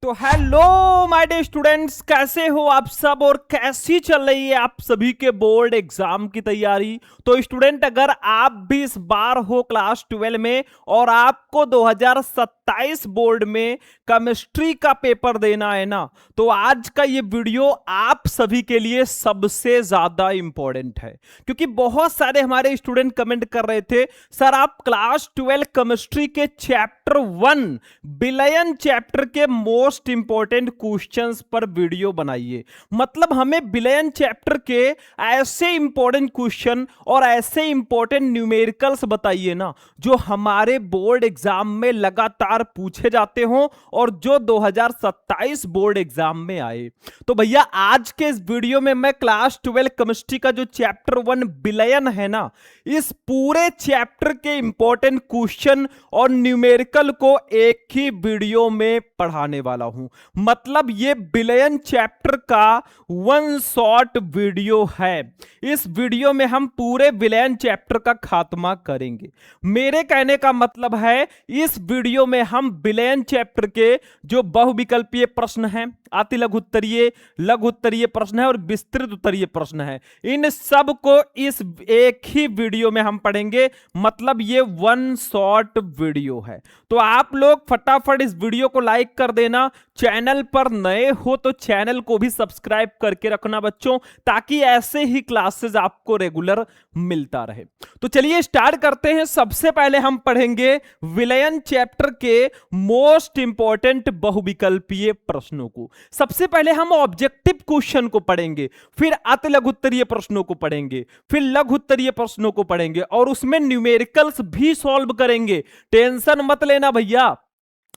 तो hello my dear students, कैसे हो आप सब और कैसी चल रही है आप सभी के बोर्ड एग्जाम की तैयारी। तो स्टूडेंट, अगर आप भी इस बार हो क्लास 12 में और आपको 2027 बोर्ड में केमिस्ट्री का पेपर देना है ना, तो आज का ये वीडियो आप सभी के लिए सबसे ज्यादा इंपॉर्टेंट है। क्योंकि बहुत सारे हमारे स्टूडेंट कमेंट कर रहे थे, सर आप क्लास 12 केमिस्ट्री के चैप्टर 1 विलयन चैप्टर के मोस्ट इंपॉर्टेंट क्वेश्चंस पर वीडियो बनाइए। मतलब हमें विलयन चैप्टर के ऐसे इंपॉर्टेंट क्वेश्चन और ऐसे इंपॉर्टेंट न्यूमेरिकल्स बताइए ना, जो हमारे बोर्ड एग्जाम में लगातार पूछे जाते हो और जो 2027 बोर्ड एग्जाम में आए। तो भैया आज के इस वीडियो में मैं क्लास 12 केमिस्ट्री का जो चैप्टर 1 विलयन है ना, इस पूरे चैप्टर के इंपॉर्टेंट क्वेश्चन और न्यूमेरिकल को एक ही वीडियो में पढ़ाने वाला हूं। मतलब ये विलयन चैप्टर का वन शॉट वीडियो है। इस वीडियो में हम पूरे विलयन चैप्टर का खात्मा करेंगे। मेरे कहने का मतलब है, इस वीडियो में हम विलयन चैप्टर के जो बहुविकल्पीय प्रश्न हैं, अति लघु उत्तरीय प्रश्न है और विस्तृत उत्तरीय प्रश्न है, इन सब को इस एक ही वीडियो में हम पढ़ेंगे। मतलब ये वन शॉट वीडियो है। तो आप लोग फटाफट इस वीडियो को लाइक कर देना। चैनल पर नए हो तो चैनल को भी सब्सक्राइब करके रखना बच्चों, ताकि ऐसे ही क्लासेस आपको रेगुलर मिलता रहे। तो चलिए स्टार्ट करते हैं। सबसे पहले हम पढ़ेंगे विलयन चैप्टर के मोस्ट इंपॉर्टेंट बहुविकल्पीय प्रश्नों को। सबसे पहले हम ऑब्जेक्टिव क्वेश्चन को पढ़ेंगे, फिर अति लघु उत्तरीय प्रश्नों को पढ़ेंगे, फिर लघु उत्तरीय प्रश्नों को पढ़ेंगे और उसमें न्यूमेरिकल्स भी सॉल्व करेंगे। टेंशन मत लेना भैया।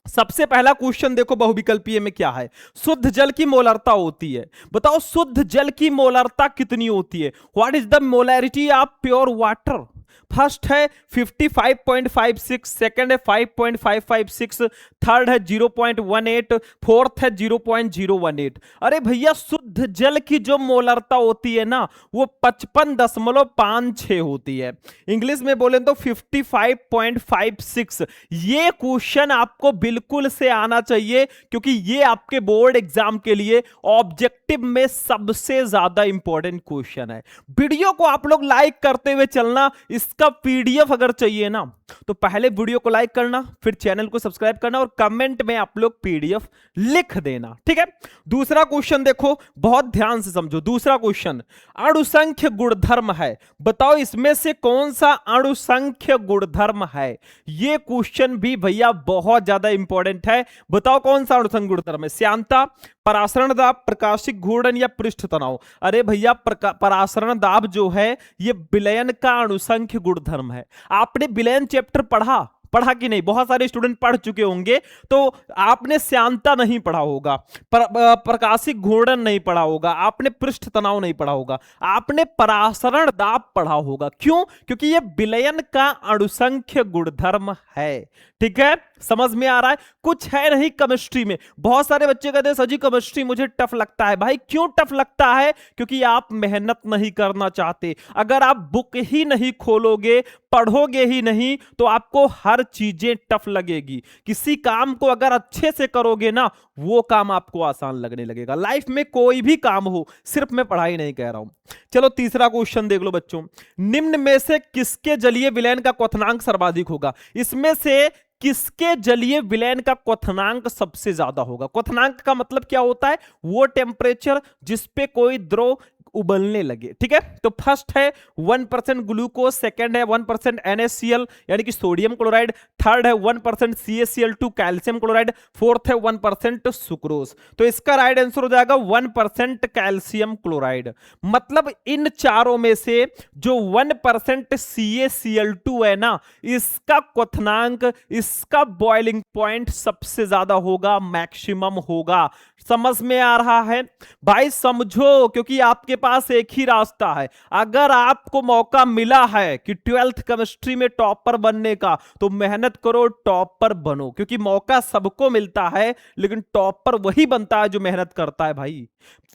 सबसे पहला क्वेश्चन देखो बहुविकल्पीय में क्या है। शुद्ध जल की मोलरता होती है, बताओ शुद्ध जल की मोलरता कितनी होती है। What is the molarity of pure water. First है 55.56, सेकंड है 5.556, थर्ड है 0.18, फोर्थ है 0.018। अरे भैया शुद्ध जल की जो मोलरता होती है ना, वो 55.56 होती है। इंग्लिश में बोले तो 55.56। ये क्वेश्चन आपको बिल्कुल से आना चाहिए, क्योंकि ये आपके बोर्ड एग्जाम के लिए ऑब्जेक्टिव में सबसे ज्यादा इंपॉर्टेंट क्वेश्चन है। वीडियो को आप लोग लाइक करते हुए चलना। इसका पीडीएफ अगर चाहिए ना, तो पहले वीडियो को लाइक करना, फिर चैनल को सब्सक्राइब करना और कमेंट में आप लोग पीडीएफ लिख देना, ठीक है। दूसरा क्वेश्चन देखो, बहुत ध्यान से समझो। दूसरा क्वेश्चन अणुसंख्य गुणधर्म है, बताओ इसमें से कौन सा अणुसंख्य गुणधर्म है। यह क्वेश्चन भी भैया बहुत ज्यादा इंपॉर्टेंट है। बताओ कौन सा अणुसंख्य गुणधर्म है। श्यानता, परासरण दाब, प्रकाशिक घूर्णन या पृष्ठ तनाव। अरे भैया परासरण दाब जो है, यह विलयन का अणुसंख्य गुणधर्म है। आपने विलयन चैप्टर पढ़ा कि नहीं। बहुत सारे स्टूडेंट पढ़ चुके होंगे, तो आपने श्यानता नहीं पढ़ा होगा, प्रकाशिक घूर्णन नहीं पढ़ा होगा, आपने पृष्ठ तनाव नहीं पढ़ा होगा, आपने परासरण दाब पढ़ा होगा। क्यों? क्योंकि यह विलयन का अणुसंख्य गुणधर्म है। ठीक है, समझ में आ रहा है। कुछ है नहीं केमिस्ट्री में। बहुत सारे बच्चे कहते हैं सर जी केमिस्ट्री मुझे टफ लगता है। भाई क्यों टफ लगता है? क्योंकि आप मेहनत नहीं करना चाहते। अगर आप बुक ही नहीं खोलोगे, पढ़ोगे ही नहीं, तो आपको हर चीजें टफ लगेगी। किसी काम को अगर अच्छे से करोगे ना, वो काम आपको आसान लगने लगेगा। लाइफ में कोई भी काम हो, सिर्फ मैं पढ़ाई नहीं कह रहा हूं। चलो तीसरा क्वेश्चन देख लो बच्चों। निम्न में से किसके जलीय विलयन का क्वथनांक सर्वाधिक होगा। इसमें से किसके जलीय विलयन का क्वथनांक सबसे ज्यादा होगा। क्वथनांक का मतलब क्या होता है? वो टेम्परेचर जिस पे कोई द्रव उबलने लगे। ठीक है, तो फर्स्ट है 1% ग्लूकोज, सेकंड है 1% NaCl यानी कि सोडियम क्लोराइड, थर्ड है 1% CaCl2 कैल्शियम क्लोराइड, फोर्थ है 1% सुक्रोज। तो इसका राइट आंसर हो जाएगा 1% कैल्शियम क्लोराइड। मतलब इन चारों में से जो 1% CaCl2 है ना, इसका क्वथनांक, इसका बॉइलिंग पॉइंट सबसे ज्यादा होगा, मैक्सिमम होगा। समझ में आ रहा है भाई? समझो, क्योंकि आपके पास एक ही रास्ता है। अगर आपको मौका मिला है कि 12th केमिस्ट्री में टॉपर बनने का, तो मेहनत करो, टॉपर बनो। क्योंकि मौका सबको मिलता है, लेकिन टॉपर वही बनता है जो मेहनत करता है। भाई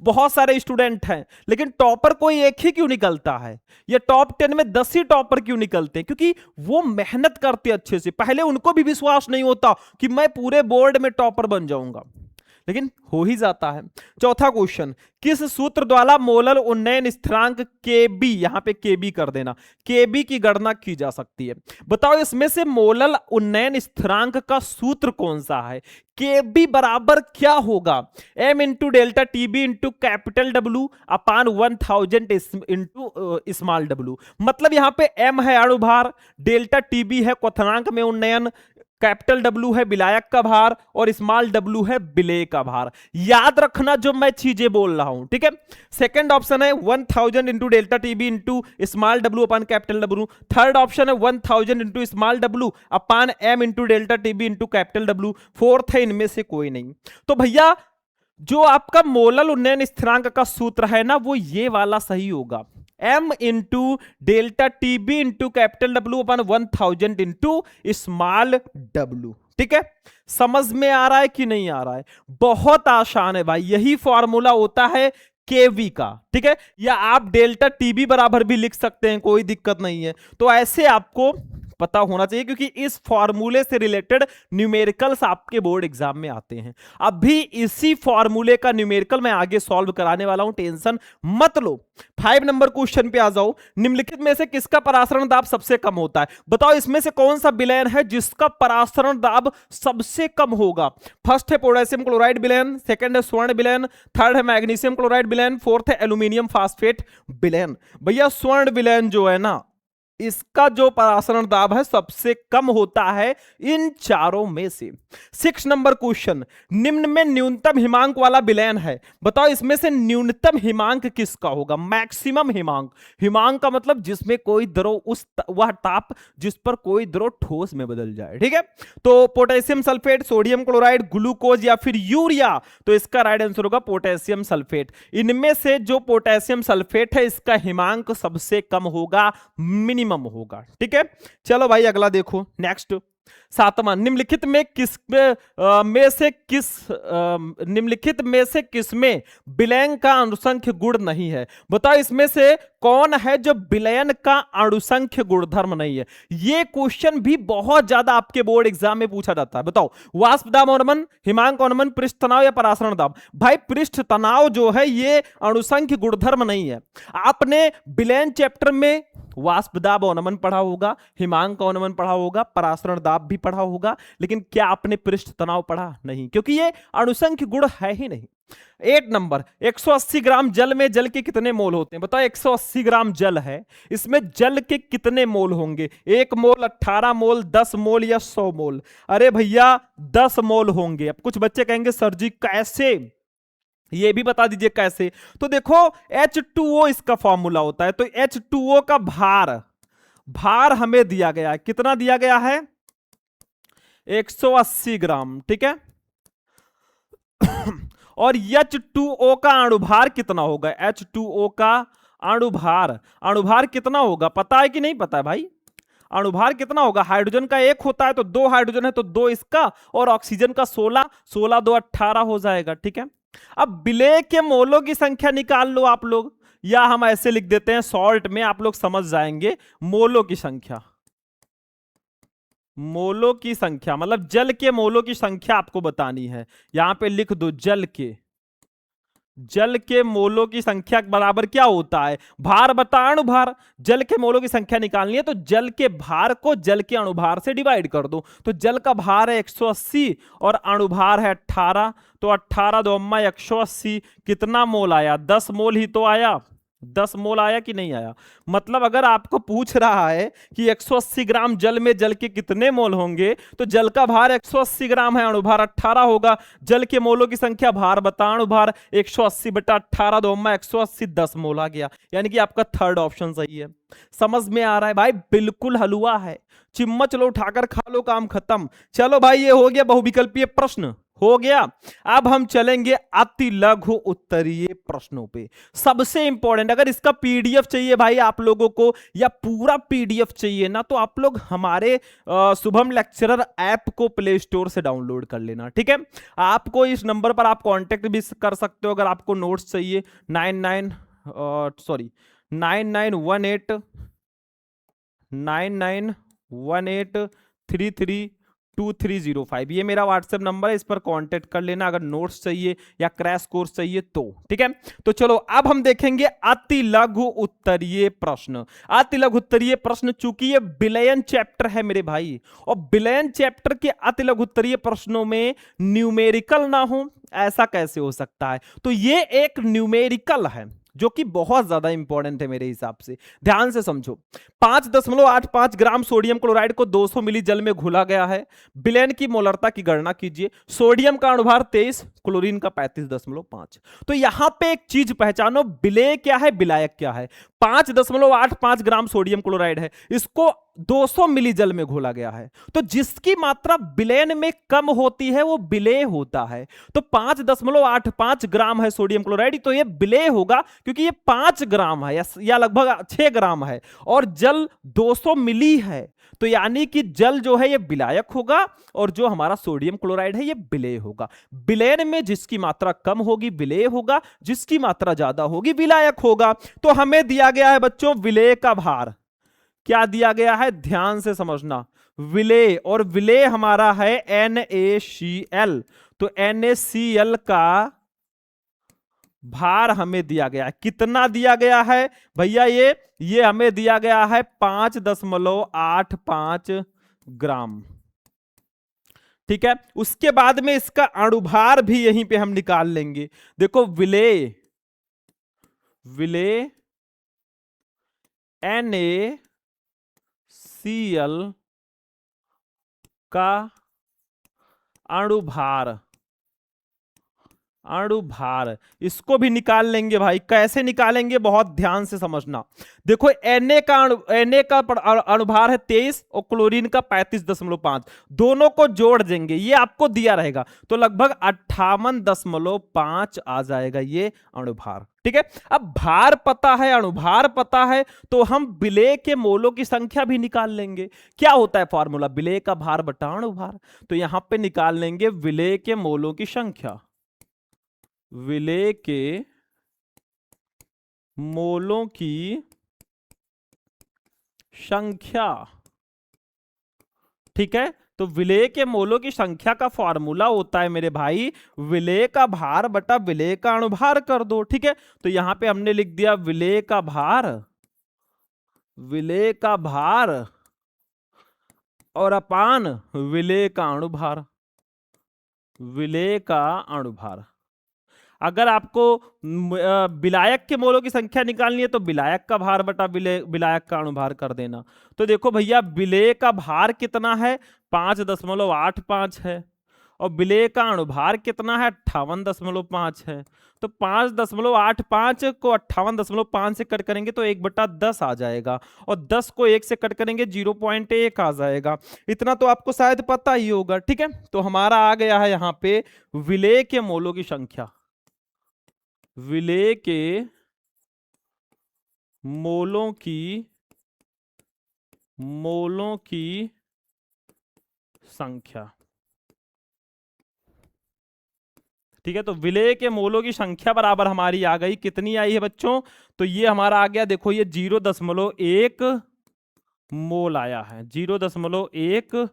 बहुत सारे स्टूडेंट हैं, लेकिन टॉपर कोई एक ही क्यों निकलता है, या टॉप 10 में 10 ही टॉपर क्यों निकलते हैं? क्योंकि वो मेहनत करते अच्छे से। पहले उनको भी विश्वास नहीं होता कि मैं पूरे बोर्ड में टॉपर बन जाऊंगा, लेकिन हो ही जाता है। चौथा क्वेश्चन, किस सूत्र द्वारा मोलर उन्नयन स्थिरांक Kb, यहां पे Kb कर देना, Kb की गणना की जा सकती है? बताओ इसमें से मोलर उन्नयन स्थिरांक का सूत्र कौन सा है? Kb बराबर क्या होगा? m into delta TB into capital W अपान 1000 इंटू स्मॉल w। मतलब यहां पे m है अणुभार, डेल्टा टीबी है क्वथनांक में उन्नयन, कैपिटल W है विलायक का भार और स्मॉल w है विलेय का भार। याद रखना जो मैं चीजें बोल रहा हूं, ठीक है। सेकंड ऑप्शन है 1000 into delta TB into small w अपान कैपिटल W। थर्ड ऑप्शन है 1000 इंटू स्मॉल w अपान m into delta TB into capital W। Fourth है इनमें से कोई नहीं। तो भैया जो आपका मोलर उन्नयन स्थिरांक का सूत्र है ना, वो ये वाला सही होगा, m into delta TB into capital W अपन 1000 इंटू स्मॉल w। ठीक है, समझ में आ रहा है कि नहीं आ रहा है? बहुत आसान है भाई, यही फॉर्मूला होता है केवी का। ठीक है, या आप डेल्टा टीबी बराबर भी लिख सकते हैं, कोई दिक्कत नहीं है। तो ऐसे आपको पता होना चाहिए, क्योंकि इस फॉर्मूले से रिलेटेड न्यूमेरिकल्स आपके बोर्ड एग्जाम में आते हैं। अभी इसी फॉर्मूले का न्यूमेरिकल मैं आगे सॉल्व कराने वाला हूं, टेंशन मत लो। 5 नंबर क्वेश्चन पे आ जाओ। निम्नलिखित में से किसका परासरण दाब सबसे कम होता है? बताओ इसमें से कौन सा विलयन है जिसका परासरण दाब सबसे कम होगा? फर्स्ट है पोटेशियम क्लोराइड विलयन, सेकंड है स्वर्ण विलयन, थर्ड है मैग्नीशियम क्लोराइड विलयन, फोर्थ है एल्यूमिनियम फास्फेट विलयन। भैया स्वर्ण विलयन जो है ना, इसका जो परासरण दाब है सबसे कम होता है इन चारों में से। 6 नंबर क्वेश्चन, निम्न में न्यूनतम हिमांक वाला विलयन है, बताओ इसमें से न्यूनतम हिमांक किसका होगा? मैक्सिमम हिमांक, हिमांक का मतलब जिसमें कोई द्रव वह ताप जिस पर कोई द्रव ठोस में बदल जाए। ठीक है, तो potassium sulphate, sodium chloride, glucose या फिर यूरिया, तो इसका राइट आंसर होगा पोटेशियम सल्फेट। इनमें से जो पोटेशियम सल्फेट है इसका हिमांक सबसे कम होगा, मिनिमम होगा। ठीक है, चलो भाई अगला देखो, नेक्स्ट 7वां, निम्नलिखित में से किसमें विलयन का अणुसंख्य गुण नहीं है? बताओ इसमें से कौन है जो विलयन का अणुसंख्य गुणधर्म नहीं है? ये क्वेश्चन भी बहुत ज्यादा आपके बोर्ड एग्जाम में पूछा जाता है। बताओ, वाष्प दाब अवनमन, हिमांक अवनमन, पृष्ठ तनाव या परासरण दाब? भाई पृष्ठ तनाव जो है ये अणुसंख्य गुणधर्म नहीं है। आपने विलयन चैप्टर में वाष्प दाब अवनमन पढ़ा होगा, हिमांक अवनमन पढ़ा होगा, परासरण दाब भी पढ़ा होगा, लेकिन क्या आपने पृष्ठ तनाव पढ़ा? नहीं, क्योंकि ये अणुसंख्य गुण है ही नहीं। 8 नंबर, 180 ग्राम जल में जल के कितने मोल होते हैं? बताओ 180 ग्राम जल है, इसमें जल के कितने मोल होंगे? 1 मोल, 18 मोल, 10 मोल या 100 मोल? अरे भैया 10 मोल होंगे। अब कुछ बच्चे कहेंगे सर जी कैसे, ये भी बता दीजिए कैसे। तो देखो H2O इसका फॉर्मूला होता है, तो H2O का भार हमें दिया गया है, कितना दिया गया है? 180 ग्राम। ठीक है, और H2O का अणुभार कितना होगा? H2O का अणुभार कितना होगा, पता है कि नहीं पता है भाई? अणुभार कितना होगा? हाइड्रोजन का 1 होता है तो 2 हाइड्रोजन है तो 2 इसका, और ऑक्सीजन का 16 2 18 हो जाएगा। ठीक है, अब विलेय के मोलों की संख्या निकाल लो आप लोग, या हम ऐसे लिख देते हैं शॉर्ट में, आप लोग समझ जाएंगे। मोलों की संख्या, मोलों की संख्या मतलब जल के मोलों की संख्या आपको बतानी है। यहां पे लिख दो जल के मोलों की संख्या बराबर क्या होता है? भार बटा अणुभार। जल के मोलों की संख्या निकालनी है तो जल के भार को जल के अणुभार से डिवाइड कर दो। तो जल का भार है 180 और अणुभार है 18, तो 18 2 180 कितना मोल आया? 10 मोल ही तो आया। 10 मोल आया कि नहीं आया? मतलब अगर आपको पूछ रहा है कि 180 ग्राम जल में जल के कितने मोल होंगे, तो जल का भार 180 ग्राम है, अणुभार 18 होगा। जल के मोलों की संख्या भार बता अणुभार 180 बटा 18 2 180 10 मोल आ गया। यानी कि आपका थर्ड ऑप्शन सही है। समझ में आ रहा है भाई? बिल्कुल हलवा है, चिम्मच लो उठाकर खा लो, काम खत्म। चलो भाई ये हो गया बहुविकल्पीय प्रश्न, हो गया। अब हम चलेंगे अति लघु उत्तरीय प्रश्नों पे। सबसे इंपॉर्टेंट, अगर इसका पीडीएफ चाहिए भाई आप लोगों को, या पूरा पीडीएफ चाहिए ना, तो आप लोग हमारे शुभम लेक्चरर ऐप को प्ले स्टोर से डाउनलोड कर लेना। ठीक है, आपको इस नंबर पर आप कांटेक्ट भी कर सकते हो अगर आपको नोट्स चाहिए। 9918 33 2305। ये मेरा व्हाट्सएप नंबर है, इस पर कांटेक्ट कर लेना अगर नोट्स चाहिए या क्रैश कोर्स चाहिए तो। ठीक है, तो चलो अब हम देखेंगे अति लघु उत्तरीय प्रश्न। अति लघु उत्तरीय प्रश्न, चूंकि ये विलयन चैप्टर है मेरे भाई, और विलयन चैप्टर के अति लघु उत्तरीय प्रश्नों में न्यूमेरिकल ना हो, ऐसा कैसे हो सकता है? तो ये एक न्यूमेरिकल है जो कि बहुत ज्यादा इंपॉर्टेंट है मेरे हिसाब से। ध्यान से समझो, 5.85 ग्राम सोडियम क्लोराइड को 200 मिली जल में घुला गया है। विलयन की मोलरता की गणना कीजिए। सोडियम का अणुभार 23, क्लोरीन का 35.5। तो यहां पे एक चीज पहचानो, विलेय क्या है, विलायक क्या है। 5.85 ग्राम सोडियम क्लोराइड है, इसको 200 मिली जल में घोला गया है। तो जिसकी मात्रा विलयन में कम होती है वो विलेय होता है। तो 5.85 ग्राम है सोडियम क्लोराइड, तो ये विलेय होगा क्योंकि ये 5 ग्राम है या लगभग 6 ग्राम है, और जल 200 मिली है। तो यानी कि जल जो है ये विलायक होगा, और जो हमारा सोडियम क्लोराइड है ये विलेय होगा। विलयन में जिसकी मात्रा कम होगी विलेय होगा, जिसकी मात्रा ज्यादा होगी विलायक होगा। तो हमें दिया गया है बच्चों विलेय का भार। क्या दिया गया है, ध्यान से समझना, विलेय, और विलेय हमारा है NaCl। तो NaCl का भार हमें दिया गया है। कितना दिया गया है भैया? ये हमें दिया गया है 5.85 ग्राम। ठीक है, उसके बाद में इसका अणुभार भी यहीं पे हम निकाल लेंगे। देखो विलेय NaCl का अणुभार इसको भी निकाल लेंगे भाई। कैसे निकालेंगे, बहुत ध्यान से समझना। देखो Na का अणुभार है 23 और क्लोरीन का 35.5, दोनों को जोड़ देंगे, ये आपको दिया रहेगा, तो लगभग 58.5 आ जाएगा ये अणुभार। ठीक है, अब भार पता है, अणुभार पता है, तो हम विलेय के मोलों की संख्या भी निकाल लेंगे। क्या होता है फॉर्मूला, विलेय का भार बटा अणुभार। तो यहां पे निकाल लेंगे विलेय के मोलों की संख्या। विलेय के मोलों की संख्या। ठीक है, तो विलेय के मोलों की संख्या का फॉर्मूला होता है मेरे भाई विलेय का भार बटा विलेय का अणुभार कर दो। ठीक है, तो यहां पे हमने लिख दिया विलेय का भार और अपान विलेय का अणुभार। अगर आपको विलायक के मोलों की संख्या निकालनी है तो विलायक का भार बटा विलायक का अणुभार कर देना। तो देखो भैया, विलेय का भार कितना है, 5.85 है, और विलेय का अणुभार कितना है, 58.5 है। तो 5.85 को 58.5 से कट करेंगे तो 1/10 आ जाएगा, और 10 को 1 से कट करेंगे 0.1 आ जाएगा। इतना तो आपको शायद पता ही होगा। ठीक है, तो हमारा आ गया है यहां पे विलेय के मोलों की संख्या। विलेय के मोलों की संख्या। ठीक है, तो विलेय के मोलों की संख्या बराबर हमारी आ गई, कितनी आई है बच्चों? तो ये हमारा आ गया, देखो ये 0.1 मोल आया है, 0.1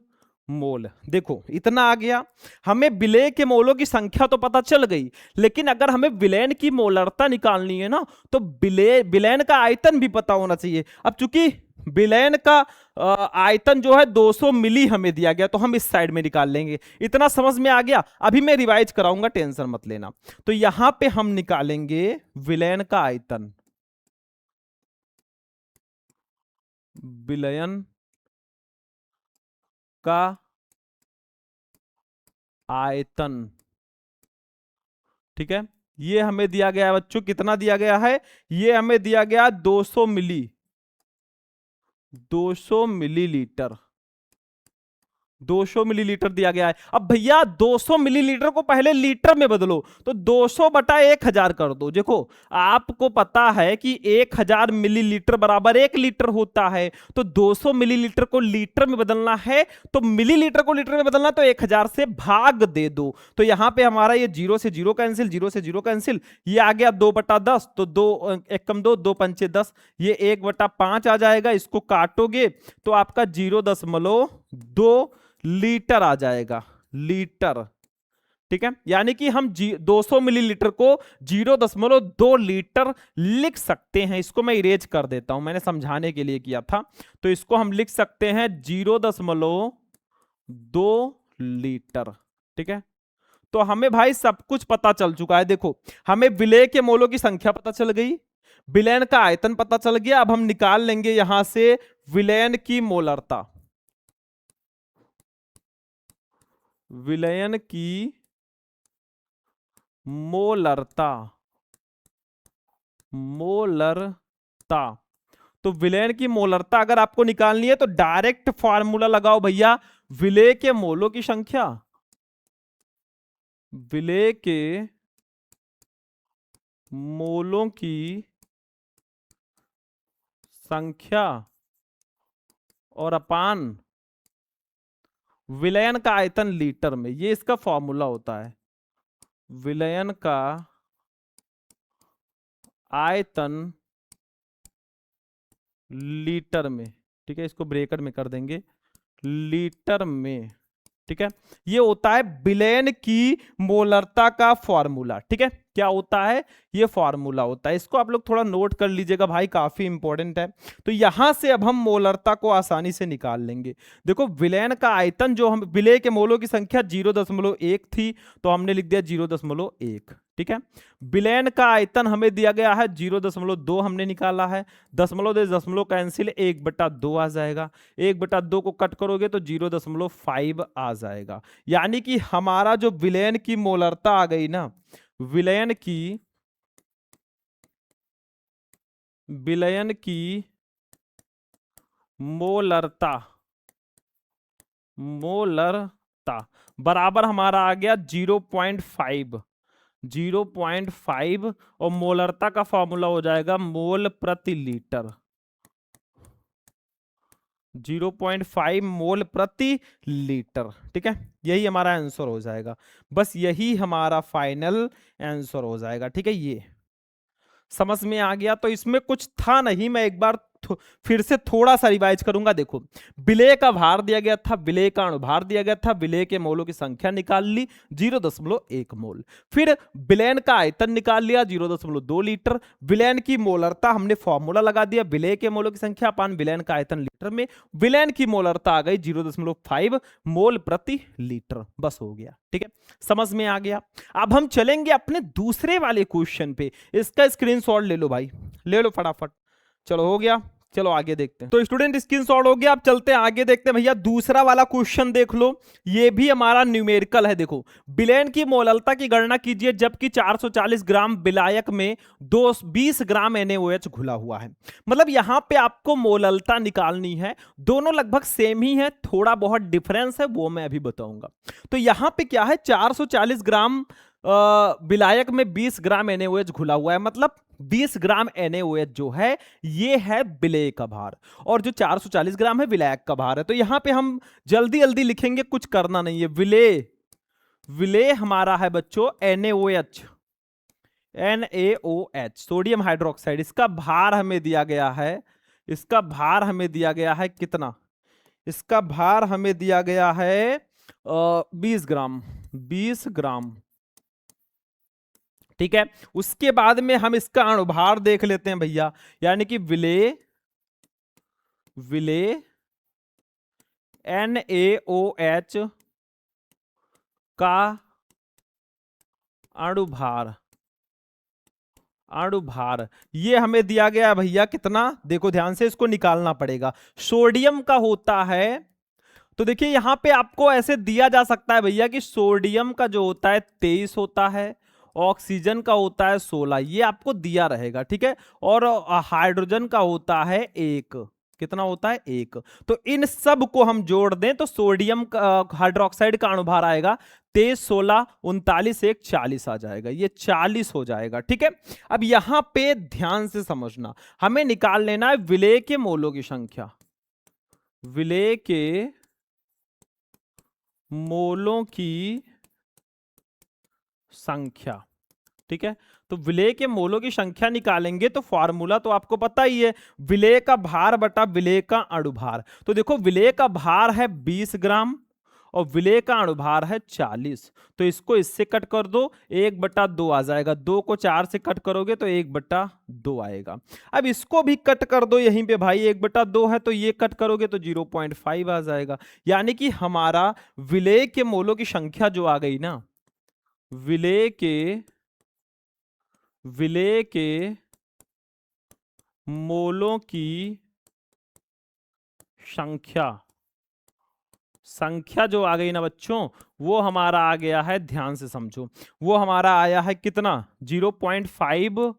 मोल। देखो इतना आ गया। हमें विलेय के मोलों की संख्या तो पता चल गई, लेकिन अगर हमें विलयन की मोलरता निकालनी है ना, तो विलयन का आयतन भी पता होना चाहिए। अब चूंकि विलयन का आयतन जो है 200 मिली हमें दिया गया, तो हम इस साइड में निकाल लेंगे। इतना समझ में आ गया? अभी मैं रिवाइज कराऊंगा, टेंशन मत लेना। तो यहां पे हम निकालेंगे विलयन का आयतन, विलयन का आयतन। ठीक है, ये हमें दिया गया है बच्चों, कितना दिया गया है? ये हमें दिया गया 200 मिलीलीटर। 200 मिलीलीटर दिया गया है। अब भैया 200 मिलीलीटर को पहले लीटर में बदलो, तो 200 बटा 1000 कर दो। देखो आपको पता है कि 1000 मिलीलीटर बराबर 1 लीटर होता है, तो 200 मिलीलीटर को लीटर में बदलना है, तो मिलीलीटर को लीटर में बदलना, तो 1000 से भाग दे दो। तो यहां पे हमारा ये 0 से 0 कैंसिल, 0 से 0 कैंसिल, ये आ गया 2/10, तो 2 1 कम 2, 2 पंचे 10, ये 1/5 आ जाएगा। इसको काटोगे तो आपका 0.2 लीटर आ जाएगा, लीटर। ठीक है, यानी कि हम 200 मिलीलीटर को 0.2 लीटर लिख सकते हैं। इसको मैं इरेज कर देता हूं, मैंने समझाने के लिए किया था। तो इसको हम लिख सकते हैं 0.2 लीटर। ठीक है, तो हमें भाई सब कुछ पता चल चुका है। देखो, हमें विलेय के मोलों की संख्या पता चल गई, विलयन का आयतन पता चल गया। अब हम निकाल लेंगे यहां से विलयन की मोलरता, विलयन की मोलरता, मोलरता। तो विलयन की मोलरता अगर आपको निकालनी है तो डायरेक्ट फार्मूला लगाओ भैया, विलेय के मोलों की संख्या, विलेय के मोलों की संख्या और अपान विलयन का आयतन लीटर में, ये इसका फॉर्मूला होता है। विलयन का आयतन लीटर में, ठीक है, इसको ब्रैकेट में कर देंगे, लीटर में। ठीक है, ये होता है विलयन की मोलरता का फॉर्मूला। ठीक है, क्या होता है, ये फॉर्मूला होता है। इसको आप लोग थोड़ा नोट कर लीजिएगा भाई, काफी इंपॉर्टेंट है। तो यहां से अब हम मोलरता को आसानी से निकाल लेंगे। देखो, विलयन का आयतन, जो हम विलेय के मोलों की संख्या 0.1 थी, तो हमने लिख दिया 0.1। ठीक है, विलयन का आयतन हमें दिया गया है 0.2, हमने निकाला है। दशमलव दे दशमलव कैंसिल, 1/2 आ जाएगा। 1/2 को कट करोगे तो 0.5 आ जाएगा। यानी कि हमारा जो विलयन की मोलरता आ गई ना, विलयन की मोलरता, मोलरता बराबर हमारा आ गया 0.5, 0.5। और मोलरता का फॉर्मूला हो जाएगा मोल प्रति लीटर, 0.5 मोल प्रति लीटर। ठीक है, यही हमारा आंसर हो जाएगा। बस यही हमारा फाइनल आंसर हो जाएगा। ठीक है, ये समझ में आ गया। तो इसमें कुछ था नहीं, मैं एक बार फिर से थोड़ा सा रिवाइज करूंगा। देखो, विलेय का भार दिया गया था, विलेय का अणुभार दिया गया था, विलेय के मोलों की संख्या निकाल ली 0.1 मोल। फिर विलयन का आयतन निकाल लिया 0.2 लीटर। विलयन की मोलरता हमने फॉर्मूला लगा दिया, विलेय के मोलों की संख्या अपान विलयन का आयतन लीटर में। विलयन की मोलरता आ गई 0.5 मोल प्रति लीटर। बस हो गया। ठीक है, समझ में आ गया। अब हम चलेंगे अपने दूसरे वाले क्वेश्चन पे। इसका स्क्रीनशॉट ले लो भाई, ले लो फटाफट। चलो, हो गया, चलो आगे देखते हैं। तो स्टूडेंट, स्क्रीनशॉट हो गया। अब चलते हैं आगे, देखते हैं भैया। दूसरा वाला क्वेश्चन देख लो, ये भी हमारा न्यूमेरिकल है। देखो, विलयन की मोलरता की गणना कीजिए जबकि 440 ग्राम विलायक में 20 ग्राम NaOH घुला हुआ है। मतलब यहां पे आपको मोलरता निकालनी है। दोनों लगभग सेम ही है, थोड़ा बहुत डिफरेंस है, वो मैं अभी बताऊंगा। तो यहां पे क्या है, 440 ग्राम विलायक में 20 ग्राम NaOH घुला हुआ है। मतलब 20 ग्राम NaOH जो है, ये है विलेय का भार, और जो 440 ग्राम है विलायक का भार है। तो यहां पे हम जल्दी जल्दी लिखेंगे, कुछ करना नहीं है। विलेय, विलेय हमारा है बच्चों NaOH, NaOH सोडियम हाइड्रोक्साइड। इसका भार हमें दिया गया है, इसका भार हमें दिया गया है कितना, इसका भार हमें दिया गया है 20 ग्राम, 20 ग्राम। ठीक है, उसके बाद में हम इसका अणुभार देख लेते हैं भैया। यानी कि विलेय, विलेय NaOH का अणुभार, अणुभार ये हमें दिया गया भैया कितना, देखो ध्यान से, इसको निकालना पड़ेगा। सोडियम का होता है, तो देखिए यहां पे आपको ऐसे दिया जा सकता है भैया कि सोडियम का जो होता है 23 होता है, ऑक्सीजन का होता है 16, ये आपको दिया रहेगा। ठीक है, और हाइड्रोजन का होता है 1, कितना होता है 1। तो इन सब को हम जोड़ दें तो सोडियम हाइड्रोक्साइड का अणुभार आएगा 23, 16, 39, 1, 40 आ जाएगा, ये 40 हो जाएगा। ठीक है, अब यहां पे ध्यान से समझना, हमें निकाल लेना है विलेय के मोलों की संख्या, विलेय के मोलों की संख्या। ठीक है, तो विलेय के मोलों की संख्या निकालेंगे तो फॉर्मूला तो आपको पता ही है, विलेय का भार बटा विलेय का अणुभार। तो देखो, विलेय का भार है 20 ग्राम और विलेय का अणुभार है 40। तो इसको इससे कट कर दो, 1/2 आ जाएगा। 2 को 4 से कट करोगे तो 1/2 आएगा। अब इसको भी कट कर दो यहीं पे भाई, 1/2 है तो ये कट करोगे तो 0.5 आ जाएगा। यानी कि हमारा विलेय के मोलों की संख्या जो आ गई ना, विलेय के मोलों की संख्या जो आ गई ना बच्चों, वो हमारा आ गया है, ध्यान से समझो, वो हमारा आया है कितना, 0.5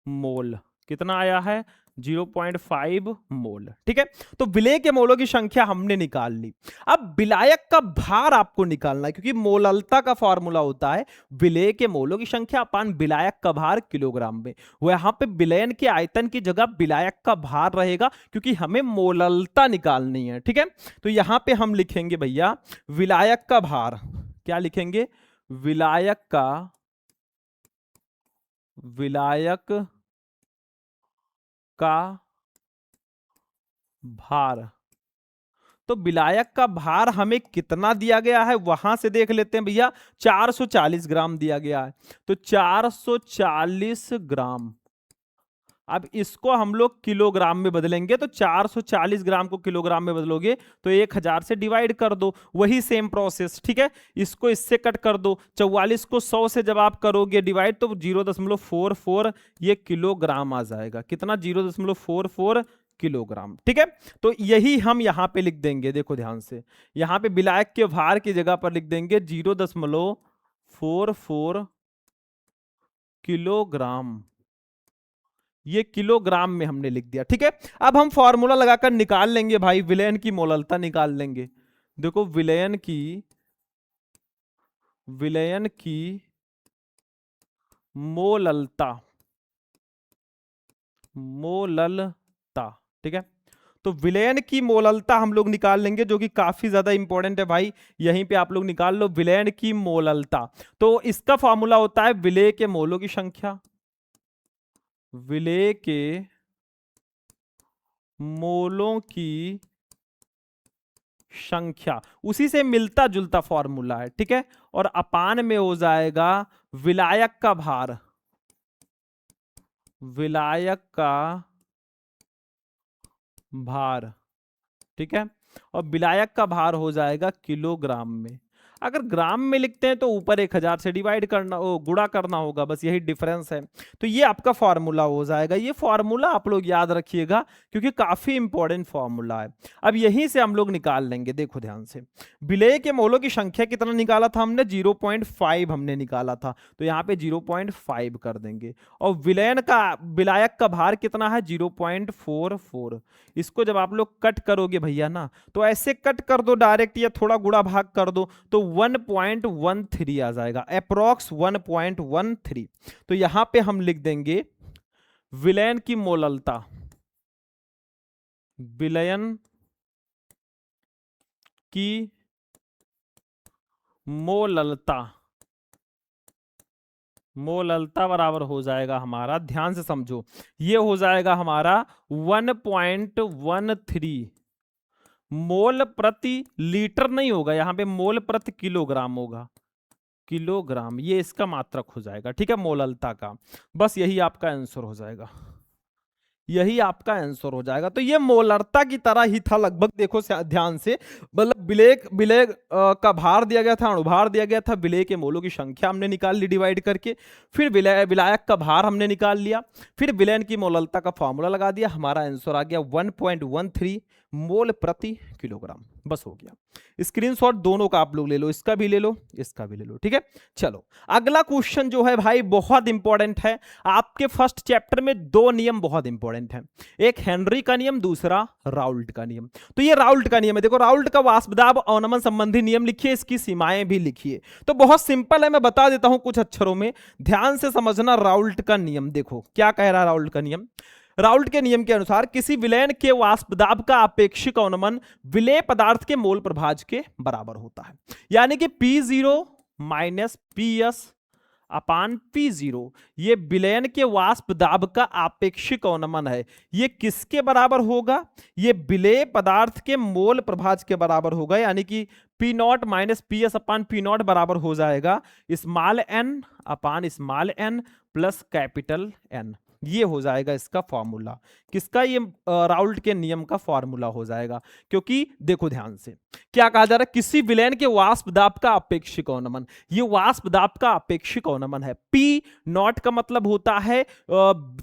मोल। कितना आया है, 0.5 मोल। ठीक है, तो विलेय के मोलों की संख्या हमने निकाल ली। अब विलायक का भार आपको निकालना है, क्योंकि मोललता का फॉर्मूला होता है विलेय के मोलों की संख्या अपान विलायक का भार किलोग्राम में। वो यहां पे विलयन के आयतन की जगह विलायक का भार रहेगा, क्योंकि हमें मोललता निकालनी है। ठीक है, तो यहां पे हम लिखेंगे भैया विलायक का भार। क्या लिखेंगे, विलायक का भार। तो विलायक का भार हमें कितना दिया गया है वहां से देख लेते हैं भैया, 440 ग्राम दिया गया है। तो 440 ग्राम, अब इसको हम लोग किलोग्राम में बदलेंगे, तो 440 ग्राम को किलोग्राम में बदलोगे तो 1000 से डिवाइड कर दो, वही सेम प्रोसेस। ठीक है, इसको इससे कट कर दो, 44 को 100 से जब आप करोगे डिवाइड तो 0.44 ये किलोग्राम आ जाएगा। कितना, 0.44 किलोग्राम। ठीक है, तो यही हम यहां पे लिख देंगे, देखो ध्यान से, यहां पे विलायक के भार की जगह पर लिख देंगे 0.44 किलोग्राम। ये किलोग्राम में हमने लिख दिया। ठीक है, अब हम फॉर्मूला लगाकर निकाल लेंगे भाई, विलयन की मोललता निकाल लेंगे। देखो विलयन की मोललता। ठीक है, तो विलयन की मोललता हम लोग निकाल लेंगे, जो कि काफी ज्यादा इंपॉर्टेंट है भाई। यहीं पे आप लोग निकाल लो विलयन की मोललता। तो इसका फॉर्मूला होता है विलेय के मोलों की संख्या, विलेय के मोलों की संख्या, उसी से मिलता जुलता फॉर्मूला है। ठीक है, और अपान में हो जाएगा विलायक का भार, विलायक का भार। ठीक है, और विलायक का भार हो जाएगा किलोग्राम में। अगर ग्राम में लिखते हैं तो ऊपर 1000 से डिवाइड करना, गुणा करना होगा, बस यही डिफरेंस है। तो ये आपका फॉर्मूला हो जाएगा। ये फॉर्मूला आप लोग याद रखिएगा, क्योंकि काफी इंपॉर्टेंट फॉर्मूला है। अब यहीं से हम लोग निकाल लेंगे, देखो ध्यान से, विलेय के मोलों की संख्या कितना निकाला था हमने, 0.5 हमने निकाला था, तो यहाँ पे 0.5 कर देंगे। और विलायक का भार कितना है, 0.44। इसको जब आप लोग कट करोगे भैया ना, तो ऐसे कट कर दो डायरेक्ट, या थोड़ा गुणा भाग कर दो तो 1.13 आ जाएगा, अप्रॉक्स 1.13। तो यहां पे हम लिख देंगे विलयन की मोललता, विलयन की मोललता बराबर हो जाएगा हमारा, ध्यान से समझो, ये हो जाएगा हमारा 1.13 मोल प्रति लीटर नहीं होगा, यहां पे मोल प्रति किलोग्राम होगा, किलोग्राम, ये इसका मात्रक हो जाएगा। ठीक है, मोललता का, बस यही आपका आंसर हो जाएगा, यही आपका आंसर हो जाएगा। तो ये मोलरता की तरह ही था लगभग, देखो ध्यान से, मतलब विलेय का भार दिया गया था, अणुभार दिया गया था, विलेय के मोलों की संख्या हमने निकाल ली डिवाइड करके, फिर विलायक का भार हमने निकाल लिया, फिर विलयन की मोललता का फॉर्मूला लगा दिया, हमारा आंसर आ गया 1.13 मोल प्रति किलोग्राम। बस हो गया। स्क्रीनशॉट दोनों का आप लोग ले लो, इसका भी ले लो, इसका भी ले लो। ठीक है, चलो अगला क्वेश्चन जो है भाई बहुत इंपॉर्टेंट है। आपके फर्स्ट चैप्टर में 2 नियम बहुत इंपॉर्टेंट है, एक हेनरी का नियम, दूसरा राउल्ट का नियम। तो ये राउल्ट का नियम है, देखो राउल्ट का वाष्पदाब अवनमन संबंधी नियम लिखिए, इसकी सीमाएं भी लिखिए। तो बहुत सिंपल है, मैं बता देता हूं कुछ अक्षरों में, ध्यान से समझना। राउल्ट का नियम देखो क्या कह रहा है राउल्ट का नियम। राउल्ट के नियम के अनुसार किसी विलयन के वाष्पदाब का अपेक्षिक अवनमन विलेय पदार्थ के मोल प्रभाज के बराबर होता है। यानी कि P0 माइनस PS अपान P0, ये विलयन के वाष्प दाब का आपेक्षिक अवनमन है। ये किसके बराबर होगा? ये विलेय पदार्थ के मोल प्रभाज के बराबर होगा, यानी कि P0 माइनस PS अपान P0 बराबर हो जाएगा स्मॉल n अपान small n plus capital N। ये हो जाएगा इसका फॉर्मूला। किसका? ये राउल्ट के नियम का फॉर्मूला हो जाएगा। क्योंकि देखो ध्यान से क्या कहा जा रहा है, किसी विलयन के वाष्प दाब का अपेक्षिक अवनमन, ये वाष्प दाब का अपेक्षिक अवनमन है। P0 का मतलब होता है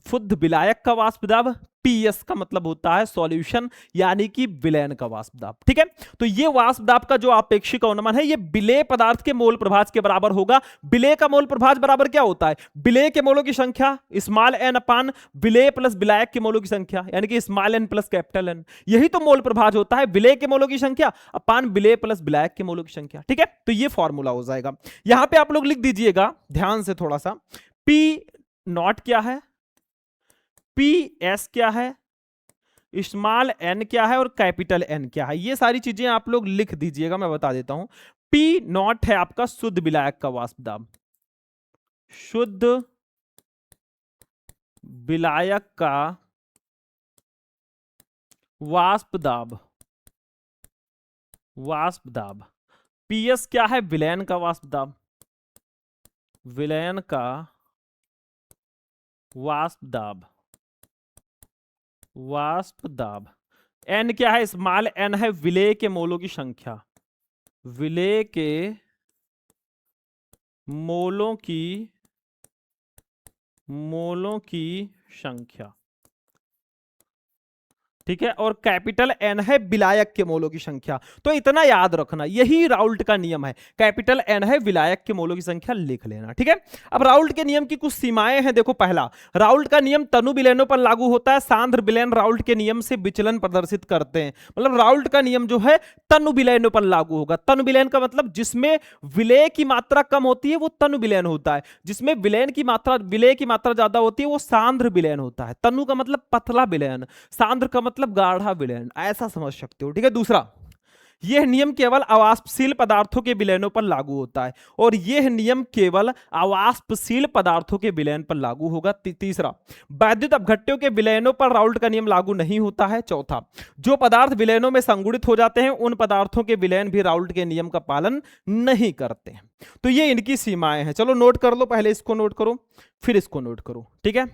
शुद्ध विलायक का वाष्प दाब, PS का मतलब होता है सॉल्यूशन यानी कि विलयन का वाष्प दाब। ठीक है, तो ये वाष्प दाब का जो आपेक्षिक अवनमन है ये विलेय पदार्थ के मोल प्रभाज के बराबर होगा। विलेय का मोल प्रभाज बराबर क्या होता है? विलेय के मोलों की संख्या स्मॉल n अपान विलेय प्लस विलायक के मोलों की संख्या, यानी कि small n plus capital N। यही तो मोल प्रभाज होता है, विलेय के मोलों की संख्या अपान विलेय प्लस विलायक के मोलों की संख्या। ठीक है, तो ये फॉर्मूला हो जाएगा। यहां पे आप लोग लिख दीजिएगा ध्यान से थोड़ा सा, P0 क्या है, PS क्या है, स्मॉल n क्या है और कैपिटल N क्या है, ये सारी चीजें आप लोग लिख दीजिएगा। मैं बता देता हूं, P0 है आपका शुद्ध विलायक का वाष्प दाब, शुद्ध विलायक का वाष्प दाब, वाष्प दाब। PS क्या है? विलयन का वाष्प दाब, विलयन का वाष्प दाब, वाष्प दाब। N क्या है? स्मॉल n है विलेय के मोलों की संख्या, विलेय के मोलों की संख्या। ठीक है, और कैपिटल N है विलायक के मोलों की संख्या। तो इतना याद रखना, यही राउल्ट का नियम है, कैपिटल N है विलायक के मोलों की संख्या लिख लेना। ठीक है, अब राउल्ट के नियम की कुछ सीमाएं हैं। देखो, पहला, राउल्ट का नियम तनु विलयनों पर लागू होता है। सांद्र विलयन राउल्ट के नियम से विचलन प्रदर्शित करते हैं, मतलब राउल्ट का नियम जो है तनु विलयनों पर लागू होगा। तनु विलयन का मतलब जिसमें विलेय की मात्रा कम होती है वो तनु विलयन होता है, जिसमें विलयन की मात्रा, विलेय की मात्रा ज्यादा होती है वो सांद्र विलयन होता है। तनु का मतलब पतला विलयन, सांद्र का मतलब गाढ़ा विलयन, ऐसा समझ सकते हो। ठीक है, दूसरा, यह नियम केवल अवाष्पशील पदार्थों के विलयनों पर लागू होता है, और यह नियम केवल अवाष्पशील पदार्थों के विलयन पर लागू होगा। तीसरा, वैद्युत अपघट्यों के विलयनों पर राउल्ट का नियम लागू नहीं होता है। चौथा, जो पदार्थ विलयनों में संगुणित हो जाते हैं उन पदार्थों के विलयन भी राउल्ट के नियम का पालन नहीं करते हैं। तो ये इनकी सीमाएं हैं। चलो नोट कर लो, पहले इसको नोट करो फिर इसको नोट करो। ठीक है,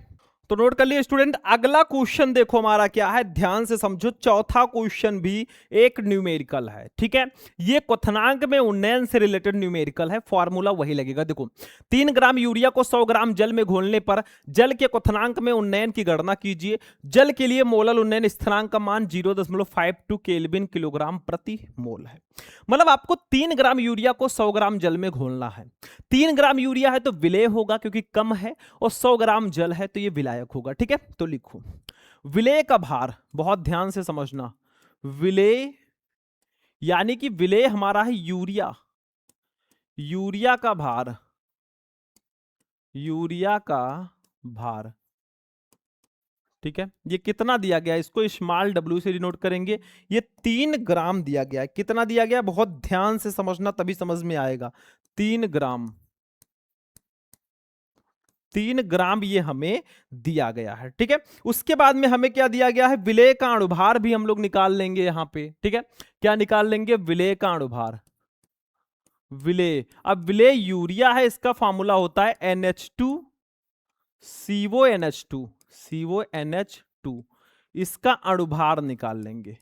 तो नोट कर लिए स्टूडेंट। अगला क्वेश्चन देखो हमारा क्या है, ध्यान से समझो। चौथा क्वेश्चन भी एक न्यूमेरिकल है। ठीक है, ये क्वथनांक में उन्नयन से रिलेटेड न्यूमेरिकल है, फॉर्मूला वही लगेगा। देखो, 3 ग्राम यूरिया को 100 ग्राम जल में घोलने पर जल के क्वथनांक में उन्नयन की गणना कीजिए। जल के लिए मोलल उन्नयन स्थिरांक का मान 0.52 केल्विन किलोग्राम प्रति मोल है। मतलब आपको 3 ग्राम यूरिया को 100 ग्राम जल में घोलना है। 3 ग्राम यूरिया है तो विलेय होगा क्योंकि कम है, और 100 ग्राम जल है तो ये विलायक होगा। ठीक है, तो लिखो विलेय का भार, बहुत ध्यान से समझना। विलेय यानी कि विलेय हमारा है यूरिया, यूरिया का भार, यूरिया का भार। ठीक है, ये कितना दिया गया, इसको स्मॉल w से डिनोट करेंगे। ये 3 ग्राम दिया गया है। कितना दिया गया, बहुत ध्यान से समझना तभी समझ में आएगा। 3 ग्राम, 3 ग्राम ये हमें दिया गया है। ठीक है, उसके बाद में हमें क्या दिया गया है, विलेय का अणुभार भी हम लोग निकाल लेंगे यहां पे। ठीक है, क्या निकाल लेंगे, विलेय का अणुभार, विलेय। अब विलेय यूरिया है, इसका फॉर्मूला होता है NH2 CONH2, CONH2। इसका अणुभार निकाल लेंगे,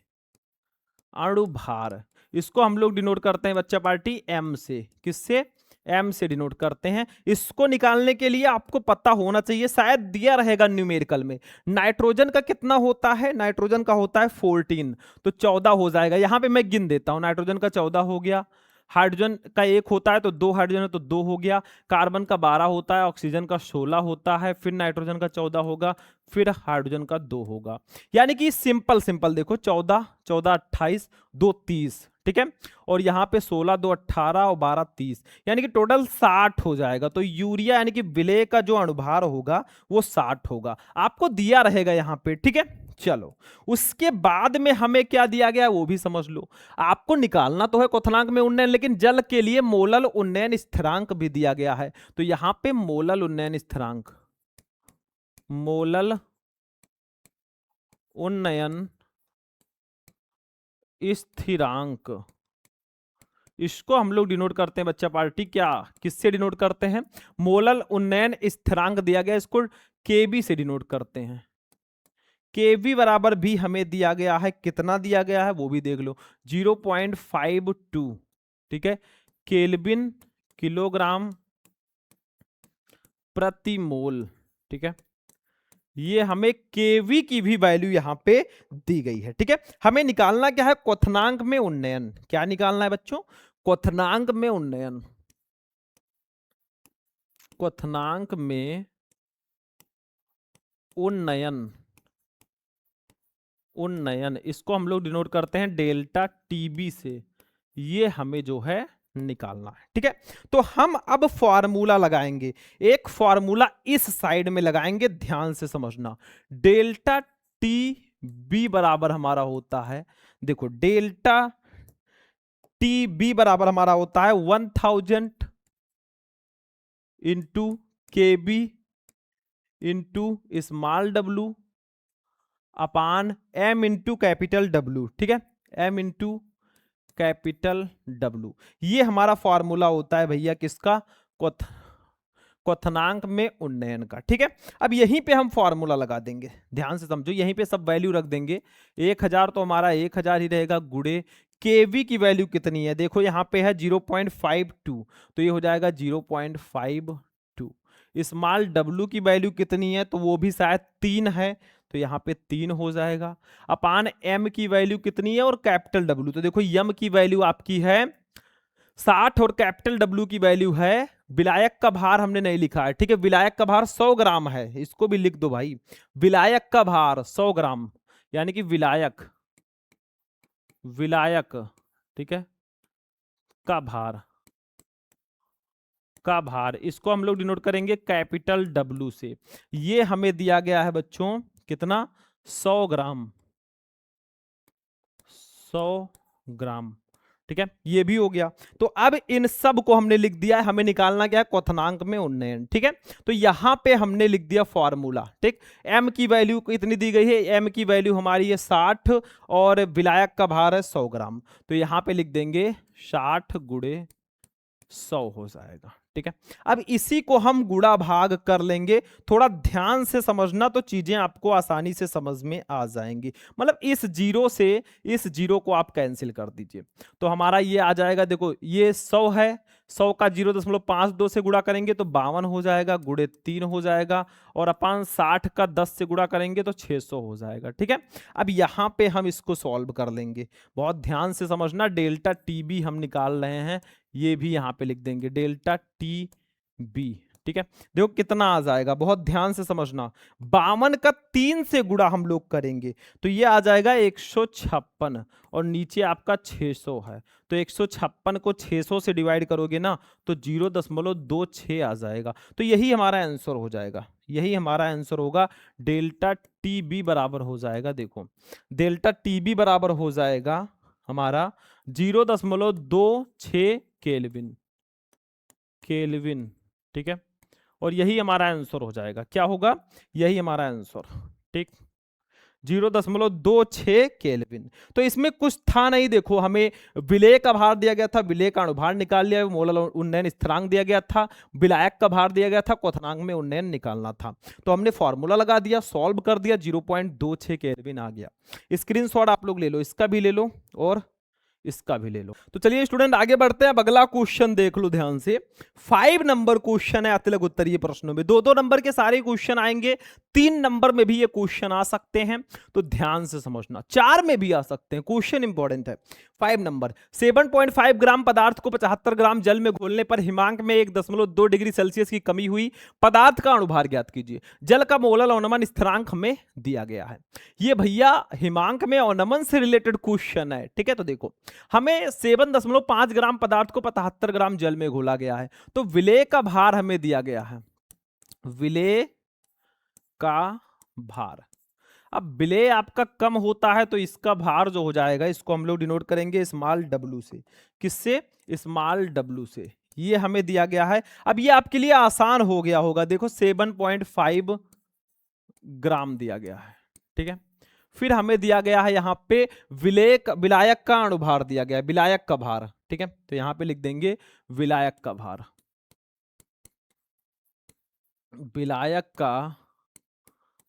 अणुभार। इसको हम लोग डिनोट करते हैं बच्चा पार्टी M से। किससे, M से डिनोट करते हैं। इसको निकालने के लिए आपको पता होना चाहिए, शायद दिया रहेगा न्यूमेरिकल में, नाइट्रोजन का कितना होता है। नाइट्रोजन का होता है 14, तो 14 हो जाएगा। यहां पे मैं गिन देता हूं, नाइट्रोजन का 14 हो गया, हाइड्रोजन का 1 होता है तो 2 हाइड्रोजन है तो 2 हो गया, कार्बन का 12 होता है, ऑक्सीजन का 16 होता है, फिर नाइट्रोजन का 14 होगा, फिर हाइड्रोजन का 2 होगा। यानी कि सिंपल सिंपल देखो, 14 14 28 2 30। ठीक है, और यहां पे 16 2 18 और 12 30, यानी कि टोटल 60 हो जाएगा। तो यूरिया यानी कि विलेय का जो अणुभार होगा वो 60 होगा, आपको दिया रहेगा यहां पे। ठीक है, चलो, उसके बाद में हमें क्या दिया गया है वो भी समझ लो। आपको निकालना तो है क्वथनांक में उन्नयन, लेकिन जल के लिए मोलल उन्नयन स्थिरांक भी दिया गया है। तो यहां पे मोलल उन्नयन स्थिरांक, मोलल उन्नयन स्थिरांक, इसको हम लोग डिनोट करते हैं बच्चा पार्टी, क्या किससे डिनोट करते हैं? मोलल उन्नयन स्थिरांक दिया गया, इसको केबी से डिनोट करते हैं। केवी बराबर भी हमें दिया गया है, कितना दिया गया है वो भी देख लो, 0.52, ठीक है, केल्विन किलोग्राम प्रति मोल, ठीक है। ये हमें केवी की भी वैल्यू यहां पे दी गई है, ठीक है। हमें निकालना क्या है? क्वथनांक में उन्नयन। क्या निकालना है बच्चों? क्वथनांक में उन्नयन। क्वथनांक में उन्नयन, उन्नयन इसको हम लोग डिनोट करते हैं डेल्टा टीबी से। ये हमें जो है निकालना है, ठीक है। तो हम अब फॉर्मूला लगाएंगे, एक फॉर्मूला इस साइड में लगाएंगे, ध्यान से समझना। डेल्टा टी बी बराबर हमारा होता है, देखो डेल्टा टी बी बराबर हमारा होता है 1000 इंटू के बी इंटू स्मॉल डब्लू अपान एम इंटू कैपिटल डब्लू, ठीक है, एम इंटू कैपिटल डब्लू। ये हमारा फॉर्मूला होता है भैया किसका? क्वथनांक में उन्नयन का, ठीक है। अब यहीं पे हम फॉर्मूला लगा देंगे, ध्यान से समझो, यहीं पे सब वैल्यू रख देंगे। 1000 तो हमारा 1000 ही रहेगा, गुड़े केवी की वैल्यू कितनी है? देखो यहाँ पे है 0.52, तो ये हो जाएगा 0.52। स्मॉल डब्लू की वैल्यू कितनी है? तो वो भी शायद 3 है, तो यहाँ पे 3 हो जाएगा। अपान एम की वैल्यू कितनी है और कैपिटल डब्लू, तो देखो एम की वैल्यू आपकी है 60 और कैपिटल डब्लू की वैल्यू है, विलायक का भार हमने नहीं लिखा है, ठीक है, विलायक का भार 100 ग्राम है, इसको भी लिख दो भाई, विलायक का भार 100 ग्राम, यानी कि विलायक, विलायक, ठीक है, का भार, का भार, इसको हम लोग डिनोट करेंगे कैपिटल डब्लू से। ये हमें दिया गया है बच्चों कितना? 100 ग्राम, 100 ग्राम, ठीक है, ये भी हो गया। तो अब इन सब को हमने लिख दिया है, हमें निकालना क्या है? क्वथनांक में उन्नयन, ठीक है। तो यहां पे हमने लिख दिया फॉर्मूला, ठीक। एम की वैल्यू इतनी दी गई है, एम की वैल्यू हमारी है 60 और विलायक का भार है 100 ग्राम, तो यहां पे लिख देंगे 60 गुड़े 100 हो जाएगा, ठीक है। अब इसी को हम गुणा भाग कर लेंगे, थोड़ा ध्यान से समझना तो चीजें आपको आसानी से समझ में आ जाएंगी। मतलब इस जीरो से इस जीरो को आप कैंसिल कर दीजिए, तो हमारा ये आ जाएगा, देखो ये 100 है, 100 का 0.52 से गुणा करेंगे तो 52 हो जाएगा, गुड़े 3 हो जाएगा, और अपन 60 का 10 से गुणा करेंगे तो 600 हो जाएगा, ठीक है। अब यहां पे हम इसको सॉल्व कर लेंगे, बहुत ध्यान से समझना। डेल्टा टी बी हम निकाल रहे हैं, ये भी यहां पे लिख देंगे डेल्टा टी बी, ठीक है। देखो कितना आ जाएगा, बहुत ध्यान से समझना। 52 का 3 से गुणा हम लोग करेंगे तो ये आ जाएगा 156, और नीचे आपका 600 है, तो 156 को 600 से डिवाइड करोगे ना तो 0.26 आ जाएगा, तो यही हमारा आंसर हो जाएगा, यही हमारा आंसर होगा। डेल्टा टी बी बराबर हो जाएगा, देखो डेल्टा टी बी बराबर हो जाएगा हमारा 0.26 केल्विन, केल्विन, ठीक है। और यही हमारा आंसर हो जाएगा, क्या होगा? यही हमारा आंसर, ठीक, 0.26 केल्विन। तो इसमें कुछ था नहीं, देखो हमें विलेय का भार दिया गया था, विलेय का अणुभार निकाल लिया, मोलल उन्नयन स्थिरांक दिया गया था, विलायक का भार दिया गया था, क्वथनांक में उन्नयन निकालना था, तो हमने फॉर्मूला लगा दिया, सॉल्व कर दिया, 0.26 केल्विन आ गया। स्क्रीनशॉट आप लोग ले लो, इसका भी ले लो और इसका भी ले लो। तो चलिए स्टूडेंट आगे बढ़ते हैं, अब अगला क्वेश्चन देख लो ध्यान से। 5 नंबर क्वेश्चन है अतिलक उत्तरीय प्रश्नों में, 2-2 नंबर के सारे क्वेश्चन आएंगे, 3 नंबर में भी ये क्वेश्चन आ सकते हैं, तो ध्यान से समझना, 4 में भी आ सकते हैं, क्वेश्चन इंपॉर्टेंट है। 5 नंबर, 7.5 ग्राम पदार्थ को 75 ग्राम जल में घोलने पर हिमांक में 1.2 डिग्री सेल्सियस की कमी हुई, पदार्थ का अणुभार ज्ञात कीजिए, जल का मोलल अवनमन स्थिरांक हमें दिया गया है। ये भैया हिमांक में अवनमन से रिलेटेड क्वेश्चन है, ठीक है। तो देखो हमें 7.5 ग्राम पदार्थ को 75 ग्राम जल में घोला गया है, तो विलेय का भार हमें दिया गया है, विलेय का भार। अब विलेय आपका कम होता है तो इसका भार जो हो जाएगा इसको हम लोग डिनोट करेंगे स्मॉल डब्लू से। किससे? स्मॉल डब्लू से। ये हमें दिया गया है। अब ये आपके लिए आसान हो गया होगा, देखो 7.5 ग्राम दिया गया है, ठीक है। फिर हमें दिया गया है यहाँ पे विलायक का अणुभार दिया गया है, विलायक का भार, ठीक है। तो यहाँ पे लिख देंगे विलायक का भार, विलायक का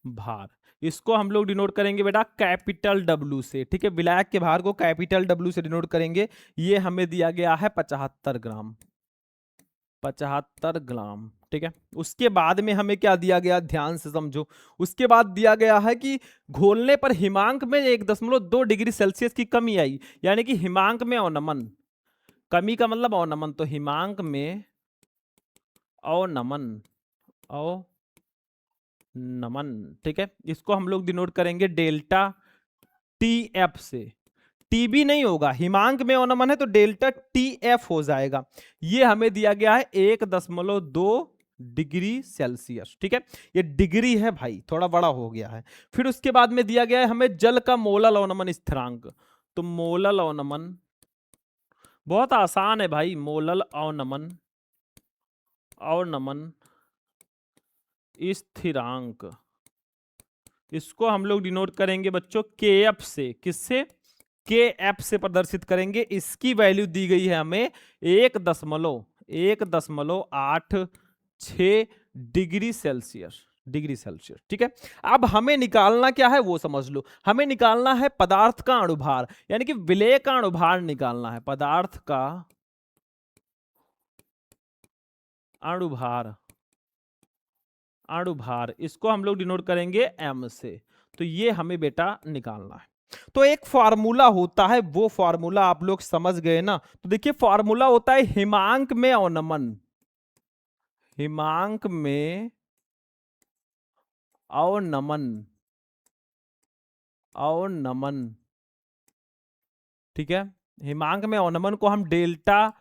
भार। इसको हम लोग डिनोट करेंगे बेटा कैपिटल डब्ल्यू से, ठीक है। विलायक के भार को कैपिटल डब्ल्यू से डिनोट करेंगे। ये हमें दिया गया है 75 ग्राम, 75 ग्राम, ठीक है। उसके बाद में हमें क्या दिया गया, ध्यान से समझो। उसके बाद दिया गया है कि घोलने पर हिमांक में 1.2 डिग्री सेल्सियस की कमी आई, यानी कि हिमांक में अवनमन, कमी का मतलब अवनमन, तो हिमांक में अवनमन, अवनमन, ठीक है। इसको हम लोग डिनोट करेंगे डेल्टा टी एफ से। टीबी नहीं होगा, हिमांक में अवनमन है तो डेल्टा टी एफ हो जाएगा। ये हमें दिया गया है 1.2 डिग्री सेल्सियस, ठीक है। ये डिग्री है भाई, थोड़ा बड़ा हो गया है। फिर उसके बाद में दिया गया है हमें जल का मोलल अवनमन स्थिरांक। तो मोलल अवनमन बहुत आसान है भाई, मोलल अवनमन, अवनमन स्थिरांक, इसको हम लोग डिनोट करेंगे बच्चों के एफ से। किससे? के एफ से प्रदर्शित करेंगे। इसकी वैल्यू दी गई है हमें 1.86 डिग्री सेल्सियस, डिग्री सेल्सियस, ठीक है। अब हमें निकालना क्या है वो समझ लो। हमें निकालना है पदार्थ का अणुभार, यानी कि विलेय का अणुभार निकालना है, पदार्थ का अणुभार, अणुभार, इसको हम लोग डिनोट करेंगे एम से। तो ये हमें बेटा निकालना है। तो एक फार्मूला होता है, वो फार्मूला आप लोग समझ गए ना। तो देखिए फार्मूला होता है हिमांक में अवनमन, हिमांक में अवनमन, अवनमन, ठीक है। हिमांक में अवनमन को हम डेल्टा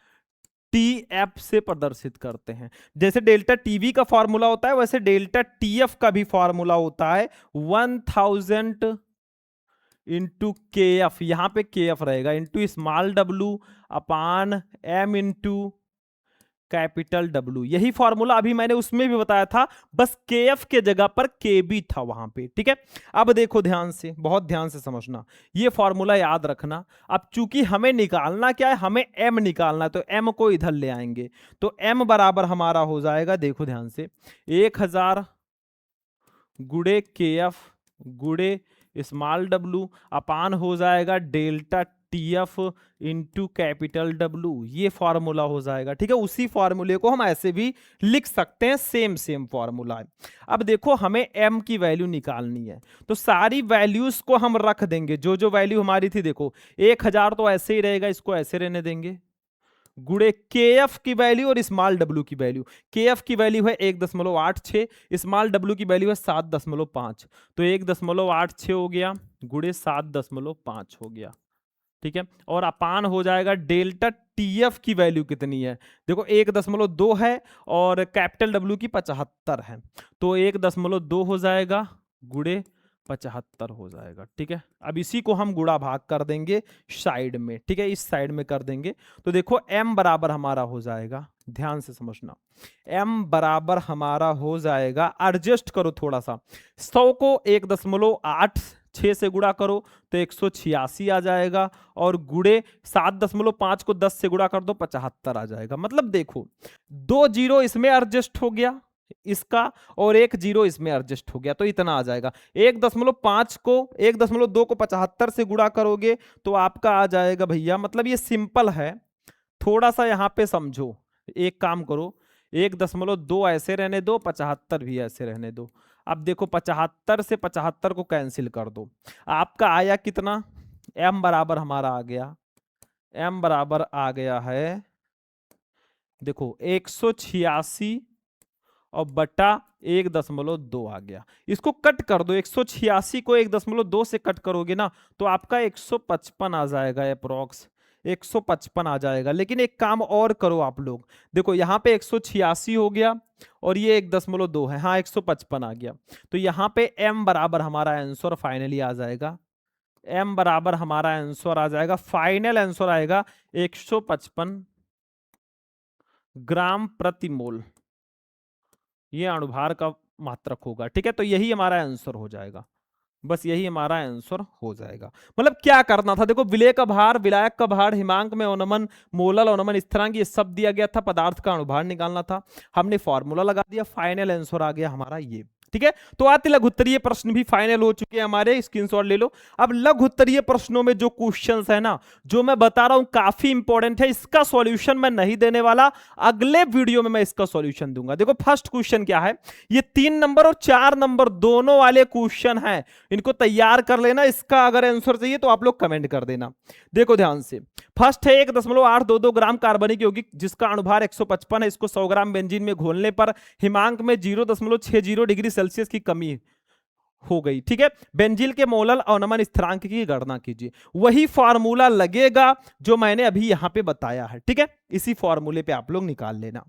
टी एफ से प्रदर्शित करते हैं। जैसे डेल्टा टीवी का फॉर्मूला होता है वैसे डेल्टा टीएफ का भी फॉर्मूला होता है 1000 इंटू के एफ, यहां पे के एफ रहेगा, इंटू स्मॉल डब्लू अपान एम इंटू कैपिटल डब्लू। यही फॉर्मूला अभी मैंने उसमें भी बताया था, बस के एफ के जगह पर के बी था वहां पे, ठीक है। अब देखो ध्यान से, बहुत ध्यान से समझना, ये फॉर्मूला याद रखना। अब चूंकि हमें निकालना क्या है, हमें एम निकालना है, तो एम को इधर ले आएंगे। तो एम बराबर हमारा हो जाएगा, देखो ध्यान से, 1000 गुड़े के एफ गुड़े स्मॉल डब्लू अपान हो जाएगा delta TF into capital W. ये फॉर्मूला हो जाएगा, ठीक है। उसी फॉर्मूले को हम ऐसे भी लिख सकते हैं, सेम सेम फॉर्मूला है। अब देखो हमें एम की वैल्यू निकालनी है, तो सारी वैल्यूज को हम रख देंगे, जो जो वैल्यू हमारी थी। देखो 1000 तो ऐसे ही रहेगा, इसको ऐसे रहने देंगे, गुड़े के एफ की वैल्यू और स्मॉल डब्ल्यू की वैल्यू। के एफ की वैल्यू है 1.86, स्मॉल डब्ल्यू की वैल्यू है 7.5, तो 1.86 हो गया गुड़े 7.5 हो गया, ठीक है। और अपान हो जाएगा डेल्टा टीएफ की वैल्यू कितनी है, देखो 1.2 है और कैपिटल डब्ल्यू की 75 है, तो 1.2 हो जाएगा गुड़े 75 हो जाएगा, ठीक है। अब इसी को हम गुणा भाग कर देंगे साइड में, ठीक है, इस साइड में कर देंगे। तो देखो m बराबर हमारा हो जाएगा, ध्यान से समझना, m बराबर हमारा हो जाएगा, एडजस्ट करो थोड़ा सा, 100 को 1.86 से गुणा करो तो 186 आ जाएगा, और गुड़े 7.5 को 10 से गुणा कर दो 75 आ जाएगा। मतलब देखो 2 जीरो इसमें एडजस्ट हो गया इसका, और 1 जीरो इसमें एडजस्ट हो गया, तो इतना आ जाएगा। 1.5 को 1.2 को 75 से गुणा करोगे तो आपका आ जाएगा भैया, मतलब ये सिंपल है, थोड़ा सा यहां पे समझो। एक काम करो, 1.2 ऐसे रहने दो, 75 भी ऐसे रहने दो। अब देखो 75 से 75 को कैंसिल कर दो, आपका आया कितना, m बराबर हमारा आ गया, m बराबर आ गया है, देखो 186 और बटा 1.2 आ गया। इसको कट कर दो, 186 को 1.2 से कट करोगे ना तो आपका 155 आ जाएगा अप्रोक्स, 155 आ जाएगा। लेकिन एक काम और करो आप लोग, देखो यहाँ पे 186 हो गया और ये 1.2 है, हाँ 155 आ गया। तो यहाँ पे m बराबर हमारा आंसर फाइनली आ जाएगा, m बराबर हमारा आंसर आ जाएगा, फाइनल आंसर आएगा 155 ग्राम प्रति मोल, ये अणुभार का मात्रक होगा। ठीक है, तो यही हमारा आंसर हो जाएगा, बस यही हमारा आंसर हो जाएगा। मतलब क्या करना था, देखो विलेय का भार, विलायक का भार, हिमांक में अवनमन, मोलल अवनमन स्थिरांक, ये सब दिया गया था, पदार्थ का अणुभार निकालना था, हमने फॉर्मूला लगा दिया, फाइनल आंसर आ गया हमारा ये। ठीक है, तो आते लघु उत्तरीय प्रश्न भी फाइनल हो चुके हैं हमारे, स्क्रीनशॉट ले लो। अब लघु उत्तरीय प्रश्नों में जो क्वेश्चंस है ना, जो मैं बता रहा हूं काफी इंपॉर्टेंट है, इसका सॉल्यूशन मैं नहीं देने वाला, अगले वीडियो में मैं इसका सॉल्यूशन दूंगा। देखो फर्स्ट क्वेश्चन क्या है, ये 3 नंबर और 4 नंबर दोनों वाले क्वेश्चन हैं, इनको तैयार कर लेना। इसका अगर आंसर चाहिए तो आप लोग कमेंट कर देना। देखो ध्यान से, फर्स्ट है 1.822 ग्राम कार्बनिक यौगिक जिसका अणुभार 155 है, इसको 100 ग्राम बेंजीन में घोलने पर हिमांक में 0.60 डिग्री सेल्सियस की कमी हो गई। ठीक है, बेंजीन के मोलल अवनमन स्थिरांक की गणना कीजिए। वही फार्मूला लगेगा जो मैंने अभी यहां पे बताया है। ठीक है, इसी फार्मूले पे आप लोग निकाल लेना।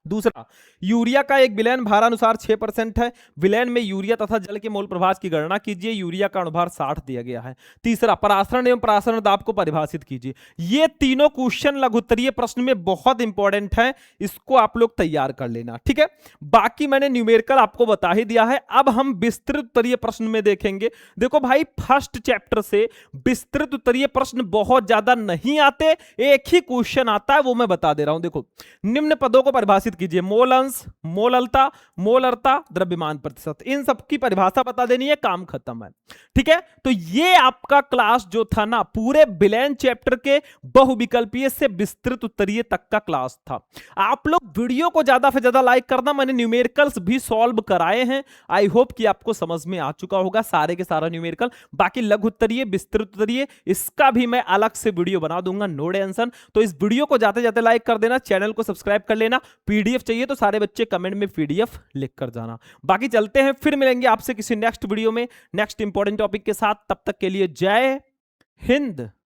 दूसरा, यूरिया का एक विलयन भारानुसार 6% है, विलयन में यूरिया तथा जल के मोल प्रभाव की गणना कीजिए, यूरिया का अणुभार 60 दिया गया है। तीसरा, परासरण एवं परासरण दाब को परिभाषित कीजिए। ये तीनों क्वेश्चन लघुत्तरीय प्रश्न में बहुत इंपॉर्टेंट है, इसको आप लोग तैयार कर लेना। ठीक है, बाकी मैंने न्यूमेरिकल आपको बता ही दिया है। अब हम विस्तृत उत्तरीय प्रश्न में देखेंगे। देखो भाई, फर्स्ट चैप्टर से विस्तृत उत्तरीय प्रश्न बहुत ज्यादा नहीं आते, एक ही क्वेश्चन आता है, वो मैं बता दे रहा हूं। देखो, निम्न पदों को परिभाषित कीजिए, मोल अंश, मोललता, मोलरता, द्रव्यमान प्रतिशत, इन सब की परिभाषा बता देनी है, काम खत्म है। ठीक है, तो ये आपका क्लास जो था ना, पूरे विलयन चैप्टर के बहुविकल्पीय से विस्तृत उत्तरीय तक का क्लास था। आप लोग वीडियो को ज्यादा से ज्यादा लाइक करना, मैंने न्यूमेरिकल्स भी सॉल्व कराए हैं, आई होप कि आपको समझ में आ चुका होगा सारे के सारा न्यूमेरिकल। बाकी लघु उत्तरीय, विस्तृत उत्तरीय, इसका भी मैं अलग से वीडियो बना दूंगा, नो टेंशन। तो इस वीडियो को जाते जाते लाइक कर देना, चैनल को सब्सक्राइब कर लेना। पीडीएफ चाहिए तो सारे बच्चे कमेंट में पीडीएफ लिख कर जाना। बाकी चलते हैं, फिर मिलेंगे आपसे किसी नेक्स्ट वीडियो में नेक्स्ट इंपॉर्टेंट टॉपिक के साथ। तब तक के लिए जय हिंद।